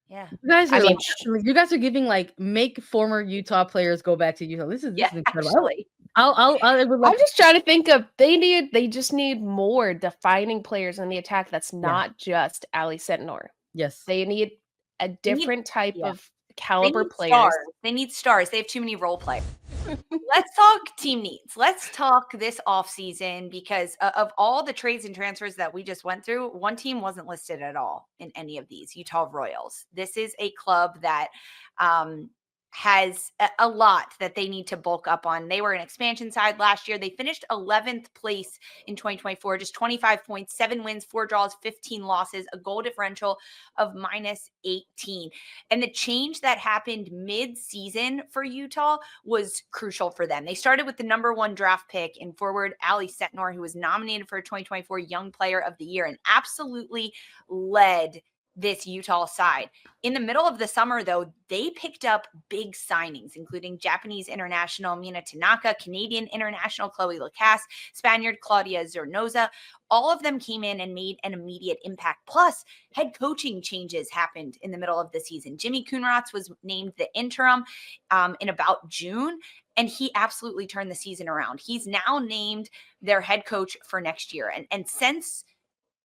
Yeah. You guys are giving like make former Utah players go back to Utah. This is Yeah, incredible. actually. I would love I'm just trying to think of they just need more defining players in the attack that's Yeah. not just Ali Sentinor. Yes. They need a They need different type yeah. of They caliber need players. stars. They need stars. They have too many role players. Let's talk team needs. Let's talk this offseason because of all the trades and transfers that we just went through, one team wasn't listed at all in any of these, Utah Royals. This is a club that has a lot that they need to bulk up on. They were an expansion side last year. They finished 11th place in 2024, just 25 points, 7 wins, 4 draws, 15 losses, a goal differential of -18. And the change that happened mid-season for Utah was crucial for them. They started with the #1 draft pick in forward Ali Sentinor, who was nominated for a 2024 Young Player of the Year and absolutely led this Utah side. In the middle of the summer, though, they picked up big signings, including Japanese international Mina Tanaka, Canadian international Chloe Lacasse, Spaniard Claudia Zornoza. All of them came in and made an immediate impact. Plus, head coaching changes happened in the middle of the season. Jimmy Coonrotz was named the interim in about June, and he absolutely turned the season around. He's now named their head coach for next year. And since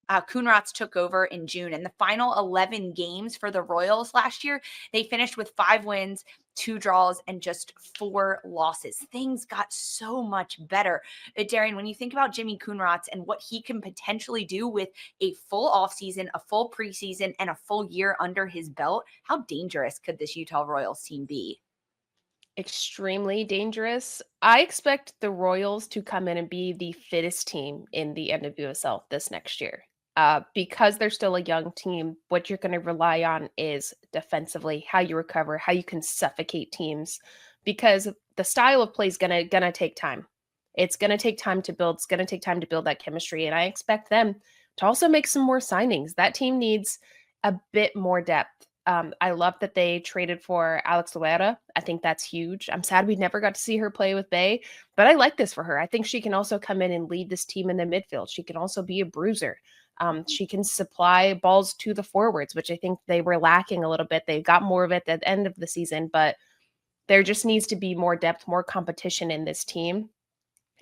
Coonrotz took over in June, and the final 11 games for the Royals last year, they finished with 5 wins, 2 draws, and just 4 losses. Things got so much better. Darian, when you think about Jimmy Coonrotz and what he can potentially do with a full offseason, a full preseason, and a full year under his belt, how dangerous could this Utah Royals team be? Extremely dangerous. I expect the Royals to come in and be the fittest team in the NWSL this next year. Because they're still a young team, what you're going to rely on is defensively, how you recover, how you can suffocate teams, because the style of play is gonna take time. It's gonna take time to build. It's gonna take time to build that chemistry, and I expect them to also make some more signings. That team needs a bit more depth. I love that they traded for Alex Loera. I think that's huge. I'm sad we never got to see her play with Bay, but I like this for her. I think she can also come in and lead this team in the midfield. She can also be a bruiser. She can supply balls to the forwards, which I think they were lacking a little bit. They got more of it at the end of the season, but there just needs to be more depth, more competition in this team.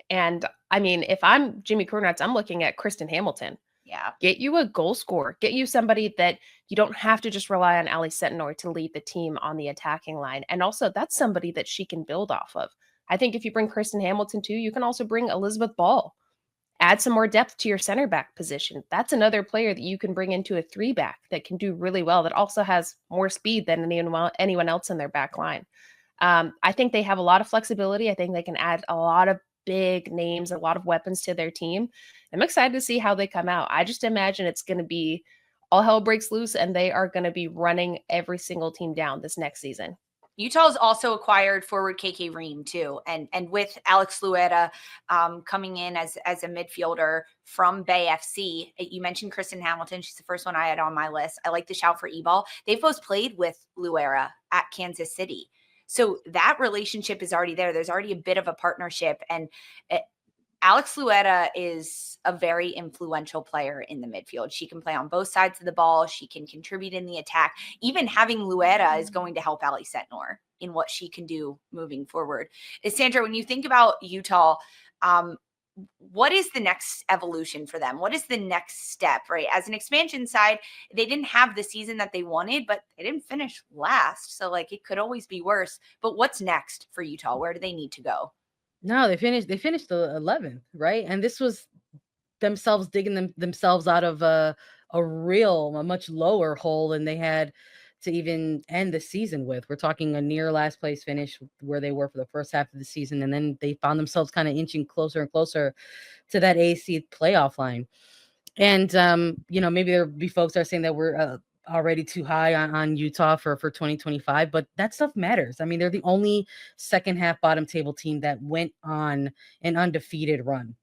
And I mean, if I'm Jimmy Coonrotz, I'm looking at Kristen Hamilton. Yeah. Get you a goal scorer. Get you somebody that you don't have to just rely on Ali Sentinor to lead the team on the attacking line. And also, that's somebody that she can build off of. I think if you bring Kristen Hamilton too, you can also bring Elizabeth Ball. Add some more depth to your center back position. That's another player that you can bring into a 3-back that can do really well, that also has more speed than anyone else in their back line. I think they have a lot of flexibility. I think they can add a lot of big names, a lot of weapons to their team. I'm excited to see how they come out. I just imagine it's going to be all hell breaks loose, and they are going to be running every single team down this next season. Utah's also acquired forward KK Ream too, and with Alex Luera coming in as a midfielder from Bay FC. You mentioned Kristen Hamilton; she's the first one I had on my list. I like the shout for E-Ball. They've both played with Luera at Kansas City, so that relationship is already there. There's already a bit of a partnership, and Alex Luera is a very influential player in the midfield. She can play on both sides of the ball. She can contribute in the attack. Even having Luera is going to help Ali Sentinor in what she can do moving forward. Sandra, when you think about Utah, what is the next evolution for them? What is the next step, right? As an expansion side, they didn't have the season that they wanted, but they didn't finish last. So like it could always be worse. But what's next for Utah? Where do they need to go? No, they finished the 11th, right? And this was themselves digging themselves out of a much lower hole than they had to even end the season with. We're talking a near last place finish where they were for the first half of the season, and then they found themselves kind of inching closer and closer to that AC playoff line. And maybe there'll be folks that are saying that we're already too high on Utah for 2025, but that stuff matters. I mean, they're the only second half bottom table team that went on an undefeated run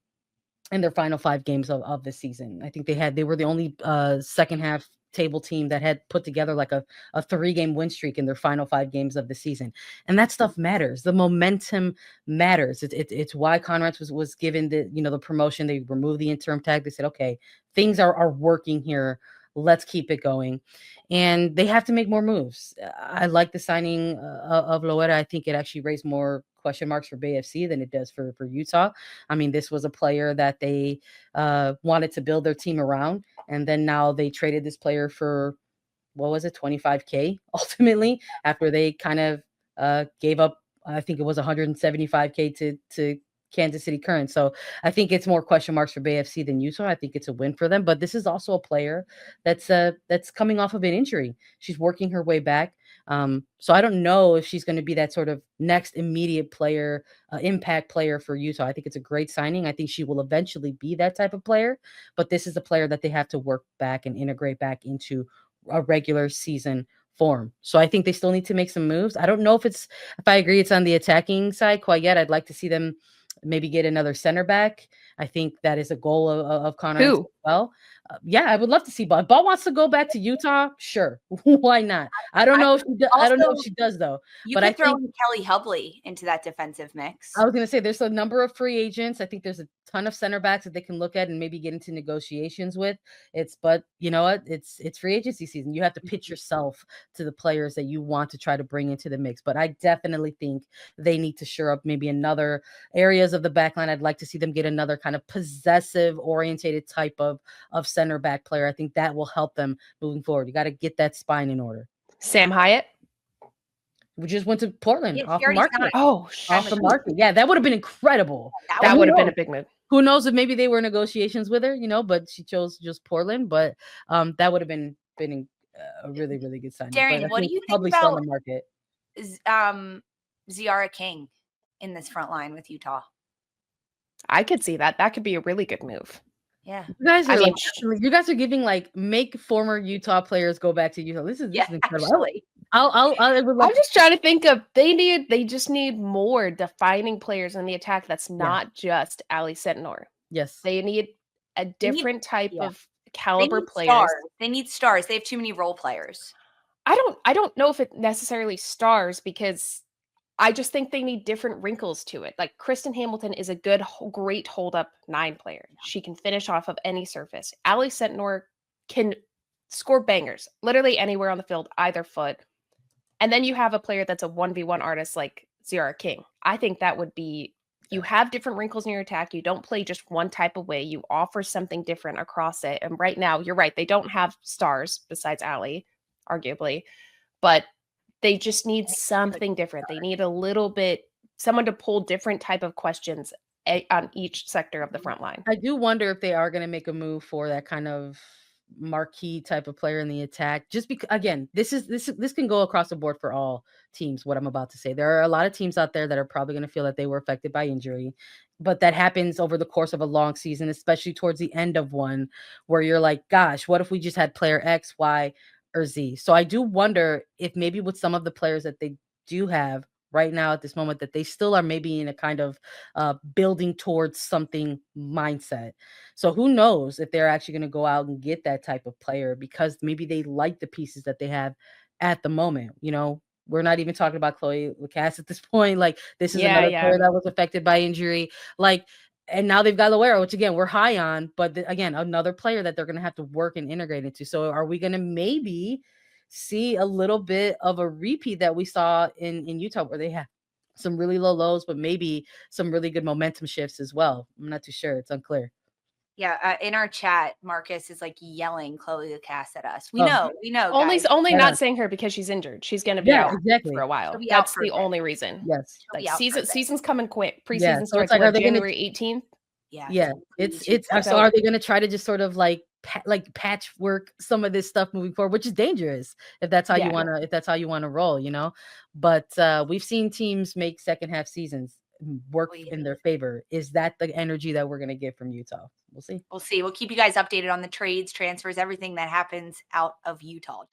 in their final 5 games of the season. I think they were the only second half table team that had put together like a 3-game win streak in their final 5 games of the season. And that stuff matters. The momentum matters. It's why Conrads was given the promotion. They removed the interim tag. They said, okay, things are working here. Let's keep it going. And they have to make more moves. I like the signing of Loera. I think it actually raised more question marks for Bay FC than it does for Utah. I mean, this was a player that they wanted to build their team around. And then now they traded this player for, what was it, 25K ultimately, after they kind of gave up, I think it was 175K to Kansas City Current. So I think it's more question marks for Bay FC than Utah. I think it's a win for them, but this is also a player that's coming off of an injury. She's working her way back. So I don't know if she's going to be that sort of next immediate player, impact player for Utah. I think it's a great signing. I think she will eventually be that type of player, but this is a player that they have to work back and integrate back into a regular season form. So I think they still need to make some moves. I don't know if I agree it's on the attacking side quite yet. I'd like to see them maybe get another center back. I think that is a goal of Connor as well. Yeah, I would love to see Ball. Ball wants to go back to Utah. Sure, why not? I don't know if she does though. But I think Kelly Hubley into that defensive mix. I was going to say there's a number of free agents. I think there's a ton of center backs that they can look at and maybe get into negotiations with. But you know what? It's free agency season. You have to pitch yourself to the players that you want to try to bring into the mix. But I definitely think they need to shore up maybe another areas of the back line. I'd like to see them get another kind of possessive orientated type of center back player. I think that will help them moving forward. You got to get that spine in order. Sam Hyatt. We just went to Portland off the market. Off the market. Yeah, that would have been incredible. That would have been a big move. Who knows if maybe they were in negotiations with her, but she chose just Portland. But that would have been a really, really good signing. Darian, what do you think about the market? Ziara King in this front line with Utah? I could see that. That could be a really good move. Yeah, you guys are giving make former Utah players go back to Utah. This is incredible. I'm just trying to think of they just need more defining players in the attack. That's not just Ali Sentinor. Yes, they need a different type of caliber players. They need stars. They have too many role players. I don't know if it necessarily stars, because I just think they need different wrinkles to it. Like Kristen Hamilton is a great hold-up 9 player. She can finish off of any surface. Ali Sentinor can score bangers literally anywhere on the field, either foot. And then you have a player that's a 1v1 artist like Ziara King. I think that would be, you have different wrinkles in your attack. You don't play just one type of way. You offer something different across it. And right now, you're right, they don't have stars besides Ali, arguably. But they just need something different. They need a little bit, someone to pull different type of questions on each sector of the front line. I do wonder if they are going to make a move for that kind of marquee type of player in the attack. Just because, again, this can go across the board for all teams. What I'm about to say, there are a lot of teams out there that are probably going to feel that they were affected by injury, but that happens over the course of a long season, especially towards the end of one, where you're like, gosh, what if we just had player X, Y, or Z? So I do wonder if maybe with some of the players that they do have right now at this moment, that they still are maybe in a kind of building towards something mindset. So who knows if they're actually going to go out and get that type of player, because maybe they like the pieces that they have at the moment. We're not even talking about Chloe Lacasse at this point. This is another player that was affected by injury. And now they've got Loera, which again, we're high on, but again, another player that they're going to have to work and integrate into. So are we going to maybe see a little bit of a repeat that we saw in Utah, where they have some really low lows, but maybe some really good momentum shifts as well? I'm not too sure. It's unclear. Yeah, in our chat, Marcus is yelling Chloe Lacasse at us. We know. Only not saying her because she's injured. She's going to be out for a while. That's the only reason. Yes. Season's coming quick. Preseason starts are they January 18th. Yeah. It's so are they going to try to just sort of patchwork some of this stuff moving forward, which is dangerous if that's how you want to, if that's how you want to roll, but we've seen teams make second half seasons work in their favor. Is that the energy that we're going to get from Utah? We'll see. We'll keep you guys updated on the trades, transfers, everything that happens out of Utah.